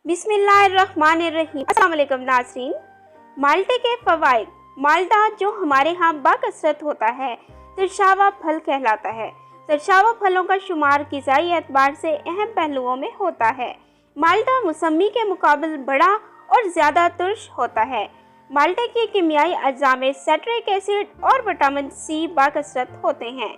बिस्मिल्लाहिर्रहमानिर्रहीम। अस्सलाम वालेकुम नाज़रीन। माल्टे के फ़वाइद। माल्टा जो हमारे यहाँ बाकसरत होता है तिरशावा फल कहलाता है। तिरशावा फलों का शुमार ग़िज़ाई एतबार से अहम पहलुओं में होता है। माल्टा मौसमी के मुकाबले बड़ा और ज़्यादा तुर्श होता है। माल्टे की कीमियाई अज्जा में सिट्रिक एसिड और विटामिन सी बाकसरत होते हैं।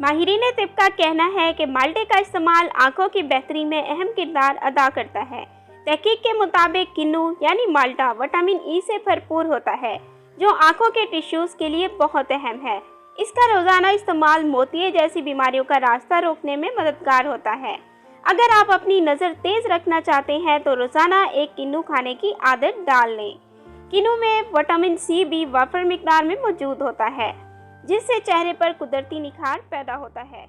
माहिरीन तिब का कहना है कि माल्टे का इस्तेमाल आँखों की बेहतरी में अहम किरदार अदा करता है। तहकीक के मुताबिक किन्नू यानी माल्टा विटामिन ई से भरपूर होता है जो आँखों के टिश्यूज़ के लिए बहुत अहम है। इसका रोज़ाना इस्तेमाल मोतिये जैसी बीमारियों का रास्ता रोकने में मददगार होता है। अगर आप अपनी नज़र तेज़ रखना चाहते हैं तो रोज़ाना एक किन्नू खाने की आदत डाल लें। किन्नू में विटामिन सी भी वाफर मिकदार में मौजूद होता है जिससे चेहरे पर कुदरती निखार पैदा होता है।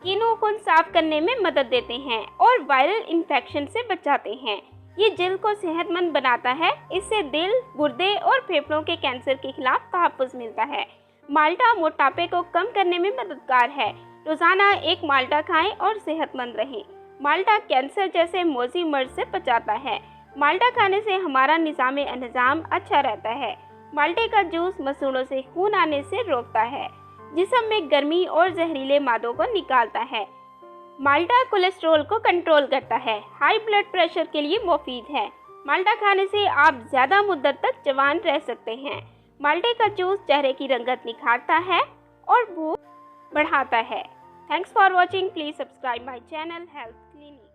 किन्नू खून साफ करने में मदद देते हैं और वायरल इन्फेक्शन से बचाते हैं। ये जिल्द को सेहतमंद बनाता है। इससे दिल, गुर्दे और फेफड़ों के कैंसर के खिलाफ तहफ़्फ़ुज़ मिलता है। माल्टा मोटापे को कम करने में मददगार है। रोज़ाना एक माल्टा खाएं और सेहतमंद रहें। माल्टा कैंसर जैसे मोज़ी मर्ज से बचाता है। माल्टा खाने से हमारा निज़ाम अच्छा रहता है। माल्टे का जूस मसूड़ों से खून आने से रोकता है, जिस्म में गर्मी और जहरीले मादों को निकालता है। माल्टा कोलेस्ट्रॉल को कंट्रोल करता है। हाई ब्लड प्रेशर के लिए मुफीद है। माल्टा खाने से आप ज़्यादा मुद्दत तक जवान रह सकते हैं। माल्टे का जूस चेहरे की रंगत निखारता है और भूख बढ़ाता है। Thanks for watching. Please subscribe my channel health clinic.